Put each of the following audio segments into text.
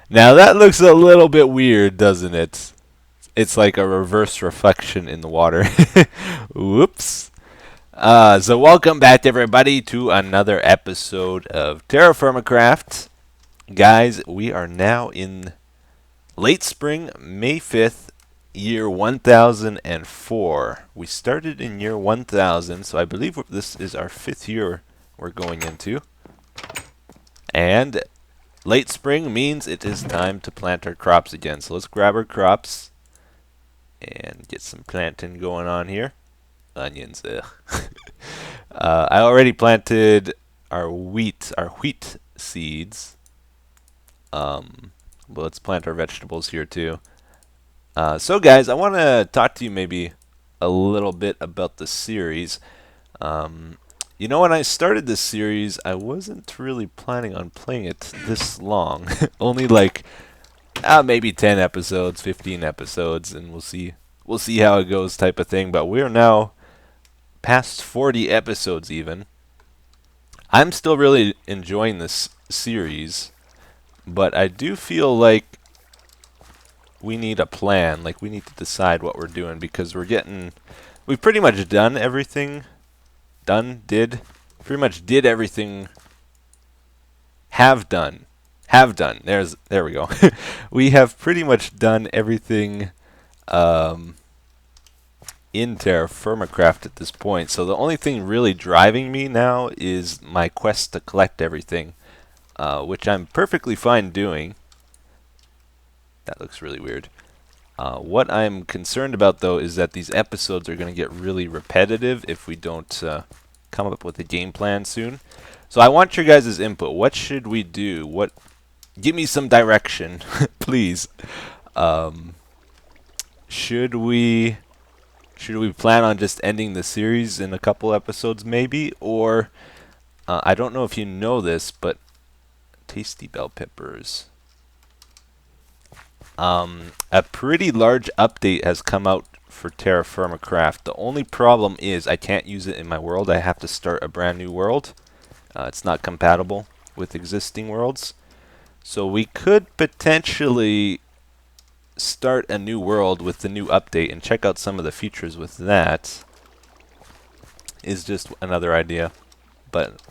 Now that looks a little bit weird, doesn't it? It's like a reverse reflection in the water. Whoops. So welcome back everybody to another episode of TerraFirmaCraft. Guys, we are now in late spring, May 5th, year 1004. We started in year 1000, so I believe this is our 5th year we're going into. And late spring means it is time to plant our crops again. So let's grab our crops and get some planting going on here. Onions, ugh. I already planted our wheat seeds. But let's plant our vegetables here too. So guys, I want to talk to you maybe a little bit about the series. When I started this series, I wasn't really planning on playing it this long. Only like maybe 10 episodes, 15 episodes, and we'll see how it goes type of thing. But we're now past 40 episodes even. I'm still really enjoying this series, but I do feel like we need a plan. Like we need to decide what we're doing because we've pretty much done everything. Pretty much did everything. Have done. There we go. We have pretty much done everything in TerraFirmaCraft at this point. So the only thing really driving me now is my quest to collect everything, which I'm perfectly fine doing. That looks really weird. What I'm concerned about, though, is that these episodes are going to get really repetitive if we don't come up with a game plan soon. So I want your guys' input. What should we do? Give me some direction, please. Should we plan on just ending the series in a couple episodes, maybe? Or I don't know if you know this, but tasty bell peppers. A pretty large update has come out for TerraFirmaCraft. The only problem is I can't use it in my world. I have to start a brand new world. It's not compatible with existing worlds. So we could potentially start a new world with the new update and check out some of the features with that. Is just another idea. But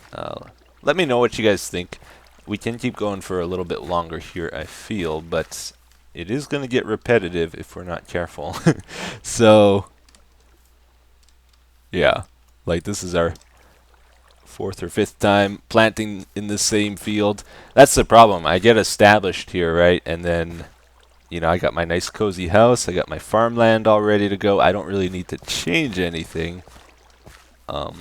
let me know what you guys think. We can keep going for a little bit longer here, I feel, but it is going to get repetitive if we're not careful. So, yeah, like this is our 4th or 5th time planting in the same field. That's the problem. I get established here, right? And then, I got my nice cozy house. I got my farmland all ready to go. I don't really need to change anything. But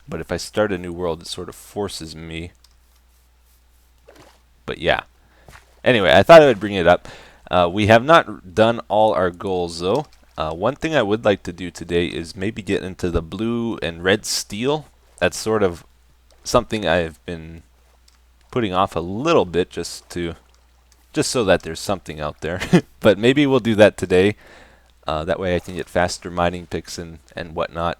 if I start a new world, it sort of forces me. But yeah. Anyway, I thought I would bring it up. We have not done all our goals, though. One thing I would like to do today is maybe get into the blue and red steel. That's sort of something I've been putting off a little bit just so that there's something out there. But maybe we'll do that today. That way I can get faster mining picks and whatnot.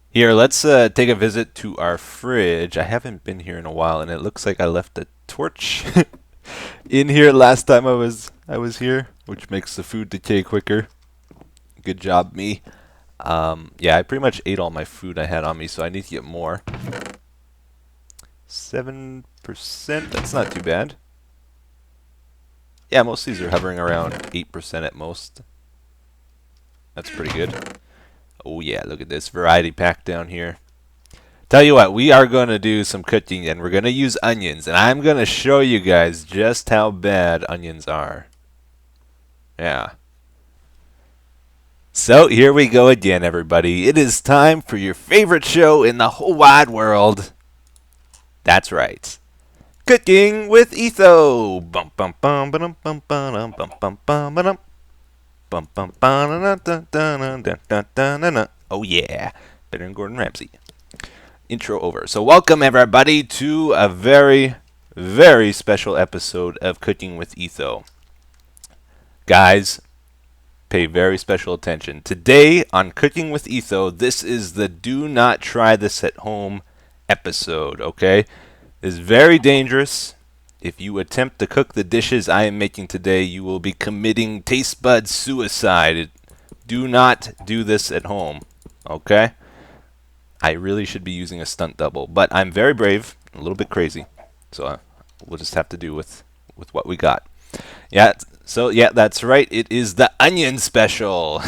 Here, let's take a visit to our fridge. I haven't been here in a while, and it looks like I left a torch in here last time I was here, which makes the food decay quicker. Good job, me. Yeah, I pretty much ate all my food I had on me, so I need to get more. 7%, that's not too bad. Yeah, most of these are hovering around 8% at most. That's pretty good. Oh yeah, look at this variety pack down here. Tell you what, we are going to do some cooking and we're going to use onions. And I'm going to show you guys just how bad onions are. Yeah. So here we go again, everybody. It is time for your favorite show in the whole wide world. That's right. Cooking with Etho. Bum bum bum bum bum bum bum bum bum bum. Oh yeah, better than Gordon Ramsay. Intro over. So welcome everybody to a very, very special episode of Cooking with Etho. Guys, pay very special attention. Today on Cooking with Etho, this is the do not try this at home episode, okay? It's very dangerous. If you attempt to cook the dishes I am making today, you will be committing taste bud suicide. Do not do this at home, okay? I really should be using a stunt double, but I'm very brave, a little bit crazy, so we'll just have to do with what we got. Yeah, so yeah, that's right. It is the onion special.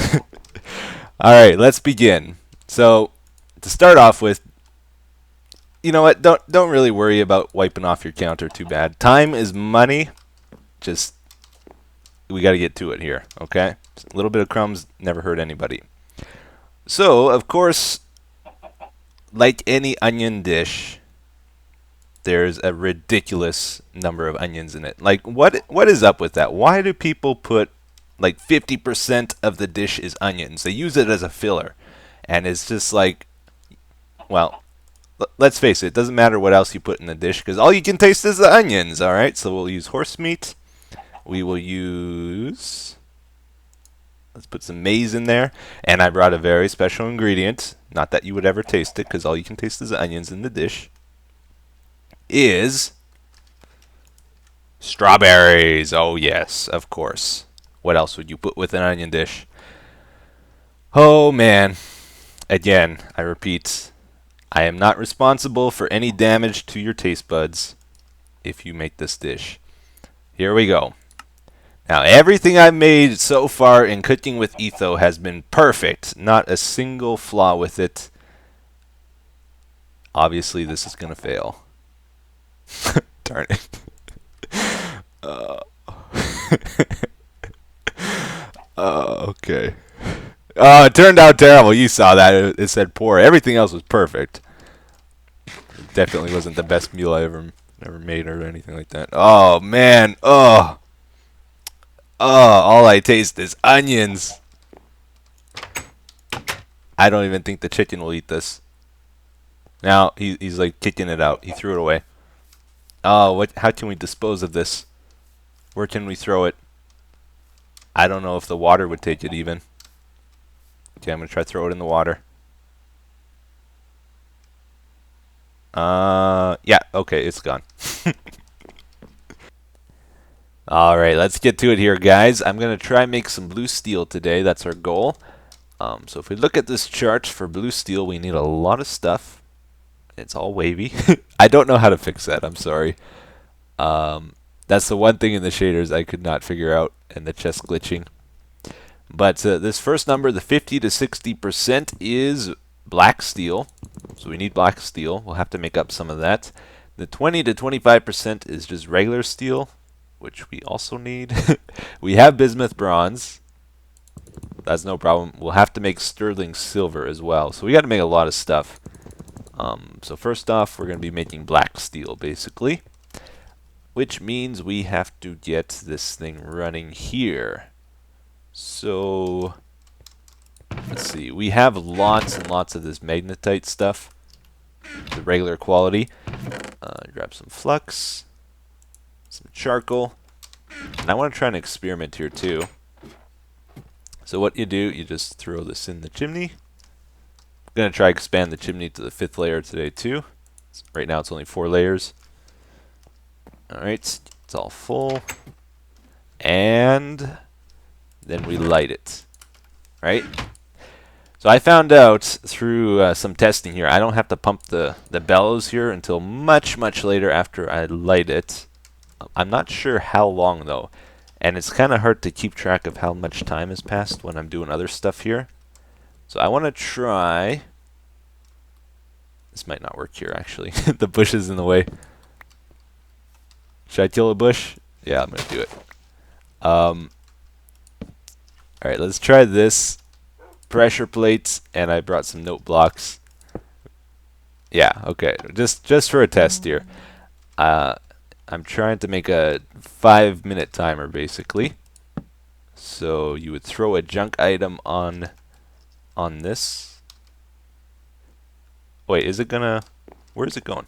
All right, let's begin. So to start off with, you know what? Don't really worry about wiping off your counter too bad. Time is money. Just we got to get to it here, okay? A little bit of crumbs never hurt anybody. So, of course, like any onion dish, there's a ridiculous number of onions in it. Like, what is up with that? Why do people put like 50% of the dish is onions? They use it as a filler, and it's just like, well, let's face it, it doesn't matter what else you put in the dish because all you can taste is the onions. All right, so we'll use horse meat. We will use. Let's put some maize in there, and I brought a very special ingredient. Not that you would ever taste it, because all you can taste is the onions in the dish. Is strawberries. Oh yes, of course. What else would you put with an onion dish? Oh man. Again, I repeat, I am not responsible for any damage to your taste buds if you make this dish. Here we go. Now, everything I've made so far in Cooking with Etho has been perfect. Not a single flaw with it. Obviously, this is going to fail. Darn it. Okay. Oh, it turned out terrible. You saw that. It said poor. Everything else was perfect. It definitely wasn't the best meal I ever made or anything like that. Oh, man. Oh. Oh, all I taste is onions. I don't even think the chicken will eat this. Now, he's like kicking it out. He threw it away. Oh, how can we dispose of this? Where can we throw it? I don't know if the water would take it even. Okay, I'm going to try to throw it in the water. Yeah, okay, it's gone. Alright, let's get to it here, guys. I'm going to try and make some blue steel today. That's our goal. So if we look at this chart for blue steel, we need a lot of stuff. It's all wavy. I don't know how to fix that. I'm sorry. That's the one thing in the shaders I could not figure out, and the chest glitching. But this first number, the 50 to 60%, is black steel. So we need black steel. We'll have to make up some of that. The 20 to 25% is just regular steel, which we also need. We have bismuth bronze. That's no problem. We'll have to make sterling silver as well. So we got to make a lot of stuff. So first off, we're going to be making black steel, basically. Which means we have to get this thing running here. So, let's see. We have lots and lots of this magnetite stuff. The regular quality. Grab some flux. Some charcoal. And I want to try and experiment here too. So what you do, you just throw this in the chimney. I'm going to try to expand the chimney to the 5th layer today too. Right now it's only 4 layers. Alright, it's all full. And then we light it. Right? So I found out through some testing here, I don't have to pump the bellows here until much, much later after I light it. I'm not sure how long though. And it's kind of hard to keep track of how much time has passed when I'm doing other stuff here. So I want to try. This might not work here actually. The bush is in the way. Should I kill a bush? Yeah, I'm going to do it. Alright, let's try this. Pressure plates, and I brought some note blocks. Yeah, okay. Just for a test here. I'm trying to make a 5-minute timer, basically. So you would throw a junk item on this. Wait, is it gonna... Where is it going?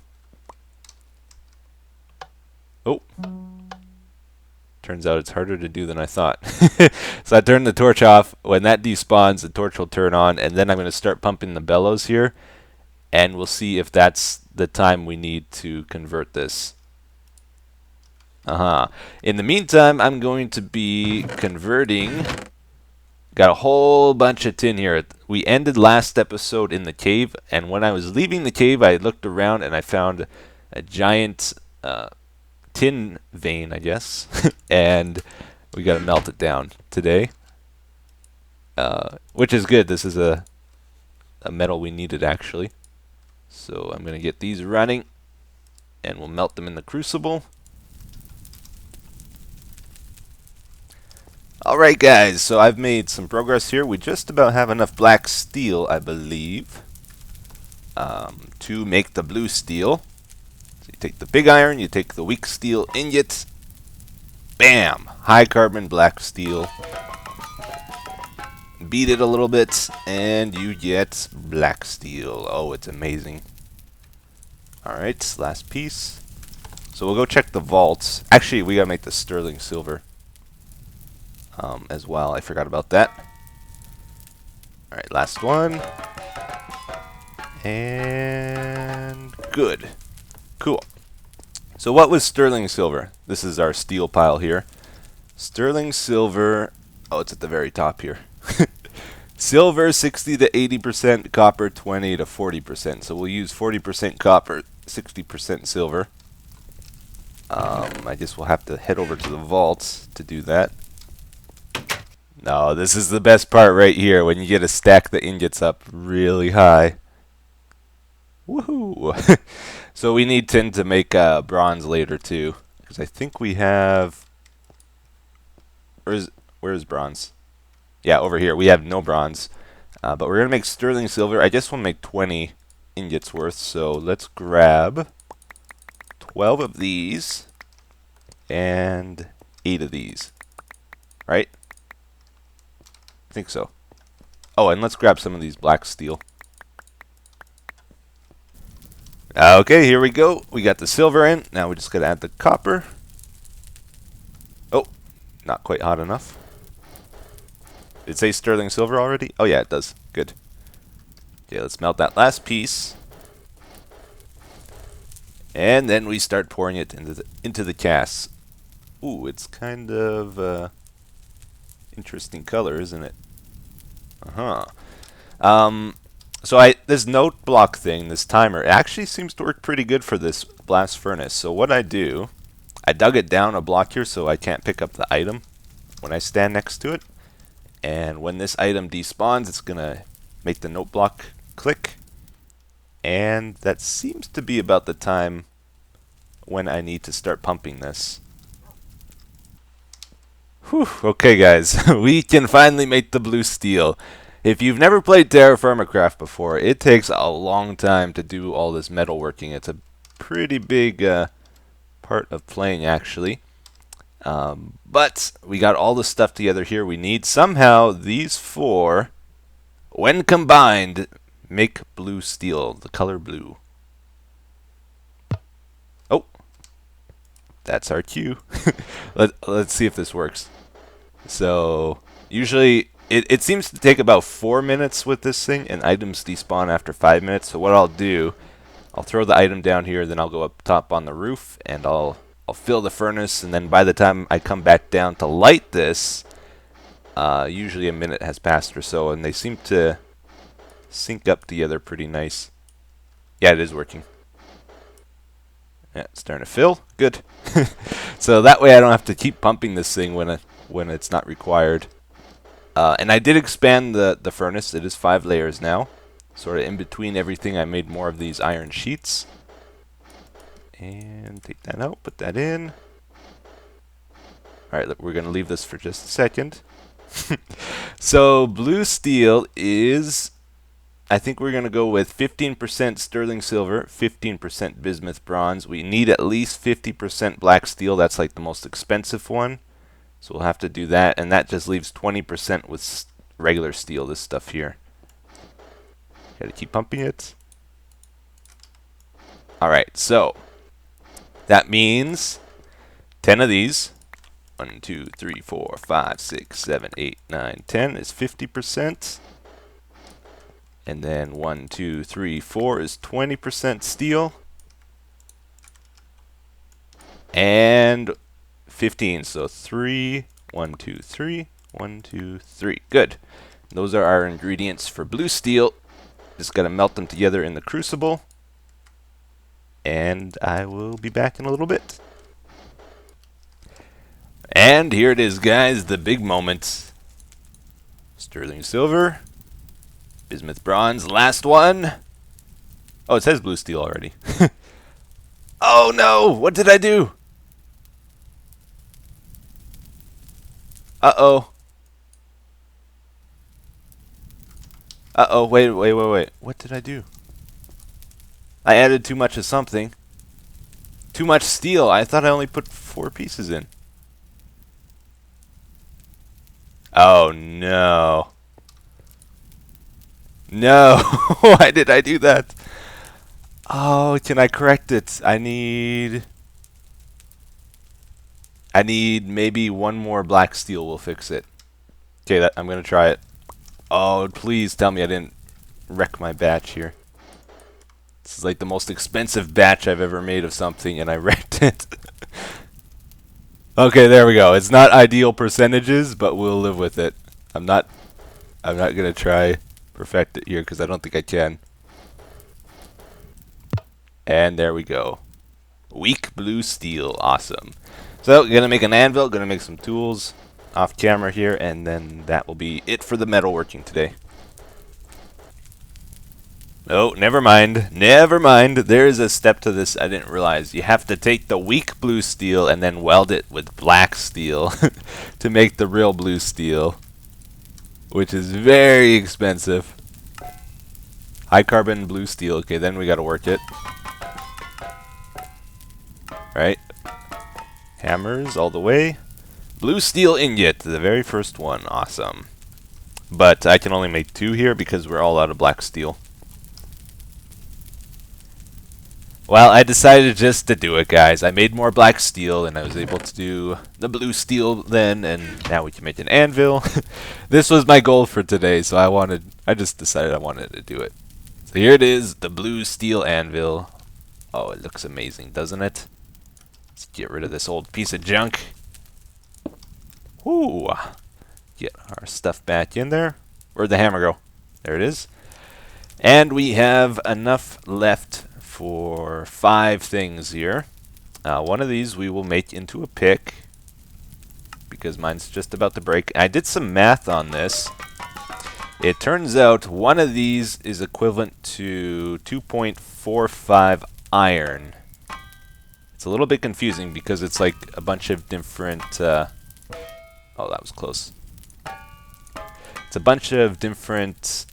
Oh. Turns out it's harder to do than I thought. So I turned the torch off. When that despawns, the torch will turn on, and then I'm going to start pumping the bellows here, and we'll see if that's the time we need to convert this. In the meantime, I'm going to be converting. Got a whole bunch of tin here. We ended last episode in the cave, and when I was leaving the cave, I looked around and I found a giant tin vein, I guess, and we got to melt it down today, which is good. This is a metal we needed, actually. So I'm going to get these running, and we'll melt them in the crucible. Alright guys, so I've made some progress here. We just about have enough black steel, I believe, to make the blue steel. So you take the big iron, you take the weak steel ingot, bam! High carbon black steel. Beat it a little bit, and you get black steel. Oh, it's amazing. Alright, last piece. So we'll go check the vaults. Actually, we gotta make the sterling silver. As well. I forgot about that. Alright, last one. And good. Cool. So what was sterling silver? This is our steel pile here. Sterling silver. Oh, it's at the very top here. Silver 60 to 80%, copper 20 to 40%. So we'll use 40% copper, 60% silver. I guess we'll have to head over to the vaults to do that. No, this is the best part right here, when you get to stack the ingots up really high. Woohoo! So we need tin to make bronze later too, because I think we have. Where's bronze? Yeah, over here. We have no bronze, but we're gonna make sterling silver. I just want to make 20 ingots worth, so let's grab 12 of these and 8 of these. Right? I think so. Oh, and let's grab some of these black steel. Okay, here we go. We got the silver in. Now we just gotta add the copper. Oh, not quite hot enough. Did it say sterling silver already? Oh yeah, it does. Good. Okay, let's melt that last piece. And then we start pouring it into the casts. Ooh, it's kind of interesting color, isn't it? So this note block thing, this timer, it actually seems to work pretty good for this blast furnace. So what I do, I dug it down a block here so I can't pick up the item when I stand next to it. And when this item despawns, it's gonna make the note block click. And that seems to be about the time when I need to start pumping this. Whew, okay guys, we can finally make the blue steel. If you've never played TerraFirmaCraft before, it takes a long time to do all this metalworking. It's a pretty big part of playing, actually. But we got all the stuff together here we need. Somehow, these 4, when combined, make blue steel, the color blue. Oh, that's our cue. Let's see if this works. So, usually, it seems to take about 4 minutes with this thing, and items despawn after 5 minutes. So what I'll do, I'll throw the item down here, then I'll go up top on the roof, and I'll fill the furnace, and then by the time I come back down to light this, usually a minute has passed or so, and they seem to sync up together pretty nice. Yeah, it is working. Yeah, it's starting to fill. Good. So that way I don't have to keep pumping this thing when it's not required. And I did expand the furnace. It is 5 layers now. Sort of in between everything, I made more of these iron sheets. And take that out, put that in. Alright, we're going to leave this for just a second. So, blue steel is, I think we're going to go with 15% sterling silver, 15% bismuth bronze. We need at least 50% black steel. That's like the most expensive one. So we'll have to do that, and that just leaves 20% with regular steel, this stuff here. Gotta keep pumping it. Alright, so that means 10 of these. 1, 2, 3, 4, 5, 6, 7, 8, 9, 10 is 50%. And then 1, 2, 3, 4 is 20% steel. And 15. So 3, 1, 2, 3, 1, 2, 3. Good. Those are our ingredients for blue steel. Just got to melt them together in the crucible. And I will be back in a little bit. And here it is, guys, the big moment. Sterling silver, bismuth bronze, last one. Oh, it says blue steel already. Oh no, what did I do? Uh-oh. Uh-oh, wait. What did I do? I added too much of something. Too much steel. I thought I only put 4 pieces in. Oh no. No. Why did I do that? Oh, can I correct it? I need maybe one more black steel will fix it. Okay, I'm gonna try it. Oh, please tell me I didn't wreck my batch here. This is like the most expensive batch I've ever made of something, and I wrecked it. Okay, there we go. It's not ideal percentages, but we'll live with it. I'm not gonna try perfect it here because I don't think I can. And there we go. Weak blue steel, awesome. So, gonna make an anvil, gonna make some tools off camera here, and then that will be it for the metalworking today. Oh, never mind. Never mind. There is a step to this I didn't realize. You have to take the weak blue steel and then weld it with black steel to make the real blue steel, which is very expensive. High carbon blue steel. Okay, then we gotta work it. Right. Hammers all the way. Blue steel ingot, the very first one. Awesome. But I can only make 2 here because we're all out of black steel. Well, I decided just to do it, guys. I made more black steel, and I was able to do the blue steel then, and now we can make an anvil. This was my goal for today, so I just decided I wanted to do it. So here it is, the blue steel anvil. Oh, it looks amazing, doesn't it? Let's get rid of this old piece of junk. Whoo! Get our stuff back in there. Where'd the hammer go? There it is. And we have enough left for 5 things here. One of these we will make into a pick because mine's just about to break. I did some math on this. It turns out one of these is equivalent to 2.45 iron. It's a little bit confusing because it's like a bunch of different oh, that was close. It's a bunch of different...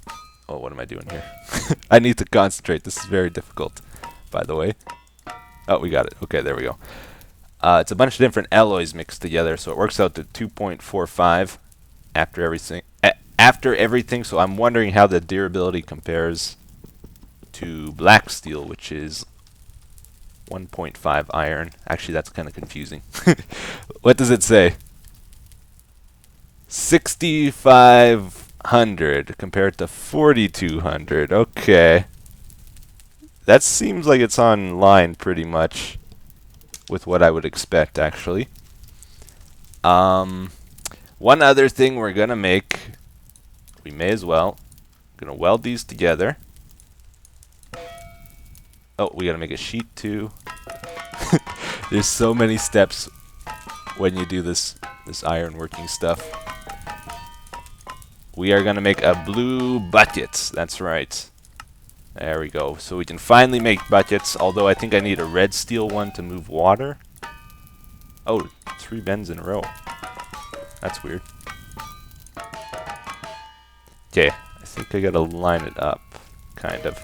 Oh, what am I doing here? I need to concentrate. This is very difficult, by the way. Oh, we got it. Okay, there we go. It's a bunch of different alloys mixed together, so it works out to 2.45 after everything. So I'm wondering how the durability compares to black steel, which is 1.5 iron. Actually, that's kind of confusing. What does it say? 6,500 compared to 4,200. Okay. That seems like it's on line pretty much with what I would expect, actually. One other thing we're going to make, we may as well, going to weld these together. Oh, we got to make a sheet too. There's so many steps when you do this iron working stuff. We are going to make a blue bucket. That's right. There we go. So we can finally make buckets, although I think I need a red steel one to move water. Oh, 3 bends in a row. That's weird. Okay, I think I gotta line it up, kind of.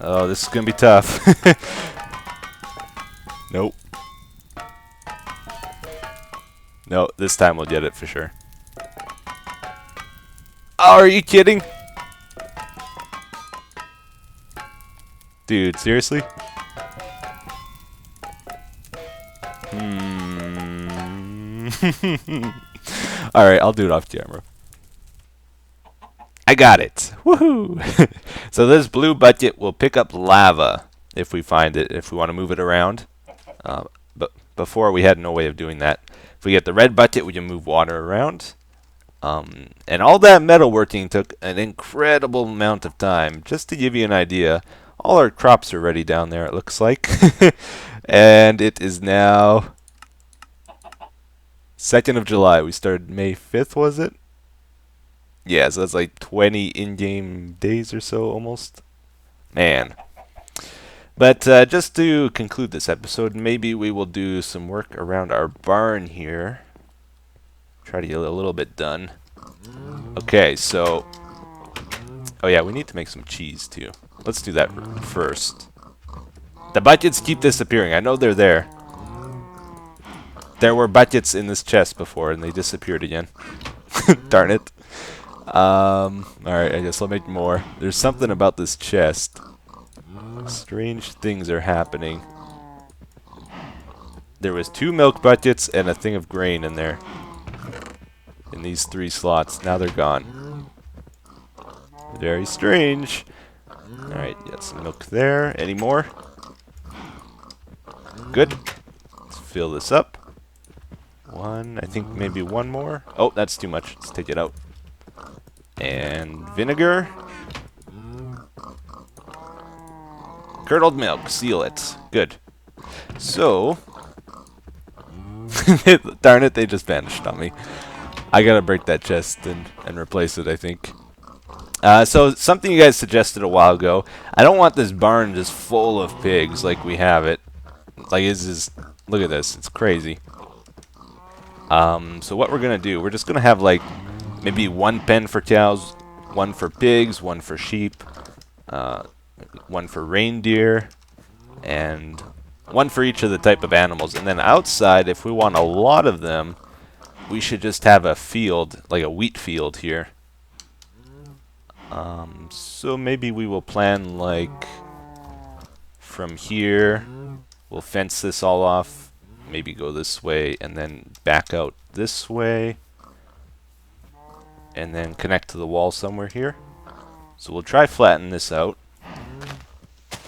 Oh, this is gonna be tough. Nope. No, this time we'll get it for sure. Oh, are you kidding? Dude, seriously? Alright, I'll do it off camera. I got it. Woohoo! So this blue bucket will pick up lava if we find it, if we want to move it around. But Before, we had no way of doing that. If we get the red bucket, we can move water around. And all that metalworking took an incredible amount of time. Just to give you an idea, all our crops are ready down there, it looks like. And it is now 2nd of July. We started May 5th, was it? Yeah, so that's like 20 in-game days or so, almost. Man. But just to conclude this episode, maybe we will do some work around our barn here. Try to get a little bit done. Okay, so... Oh yeah, we need to make some cheese too. Let's do that first. The buckets keep disappearing. I know they're there. There were buckets in this chest before, and they disappeared again. Darn it. Alright, I guess I'll make more. There's something about this chest. Strange things are happening. There was 2 milk buckets and a thing of grain in there. In these 3 slots. Now they're gone. Very strange. Alright, got some milk there. Any more? Good. Let's fill this up. 1, I think maybe 1 more. Oh, that's too much. Let's take it out. And vinegar. Curdled milk. Seal it. Good. So... Darn it, they just vanished on me. I gotta break that chest and replace it, I think. So, something you guys suggested a while ago. I don't want this barn just full of pigs like we have it. Like, look at this. It's crazy. So what we're gonna do, we're just gonna have, like, maybe 1 pen for cows, 1 for pigs, 1 for sheep, 1 for reindeer, and 1 for each of the type of animals. And then outside, if we want a lot of them, we should just have a field, like a wheat field here. So maybe we will plan, like, from here, we'll fence this all off, maybe go this way, and then back out this way, and then connect to the wall somewhere here. So we'll try flatten this out,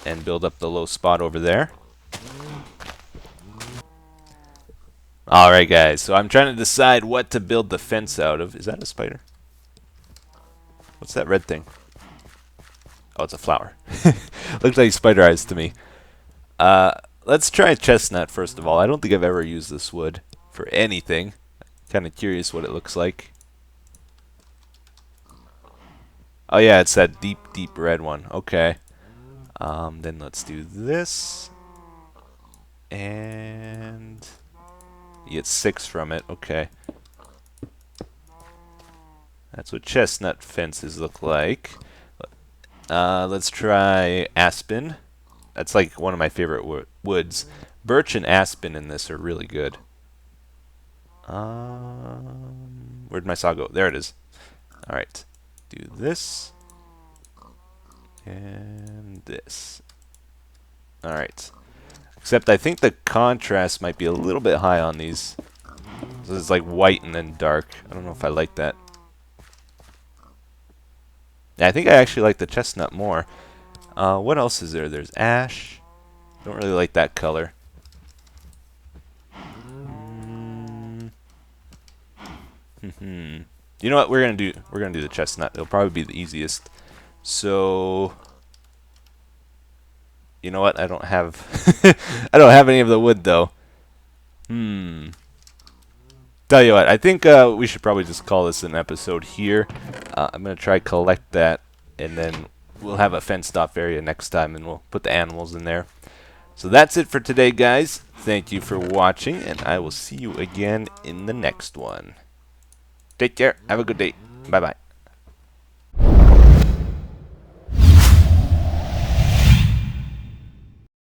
and build up the low spot over there. Alright guys, so I'm trying to decide what to build the fence out of. Is that a spider? What's that red thing? Oh, it's a flower. Looks like spider eyes to me. Let's try chestnut first of all. I don't think I've ever used this wood for anything. Kind of curious what it looks like. Oh yeah, it's that deep, deep red one. Okay. Then let's do this. And... you get 6 from it. Okay. That's what chestnut fences look like. Let's try aspen. That's like one of my favorite woods. Birch and aspen in this are really good. Where'd my saw go? There it is. Alright. Do this. And this. Alright. Except I think the contrast might be a little bit high on these. So it's like white and then dark. I don't know if I like that. Yeah, I think I actually like the chestnut more. What else is there? There's ash. Don't really like that color. You know what we're gonna do? We're gonna do the chestnut. It'll probably be the easiest. So, you know what? I don't have I don't have any of the wood though. Tell you what, I think we should probably just call this an episode here. I'm gonna try collect that, and then we'll have a fenced off area next time, and we'll put the animals in there. So that's it for today, guys. Thank you for watching, and I will see you again in the next one. Take care. Have a good day. Bye-bye.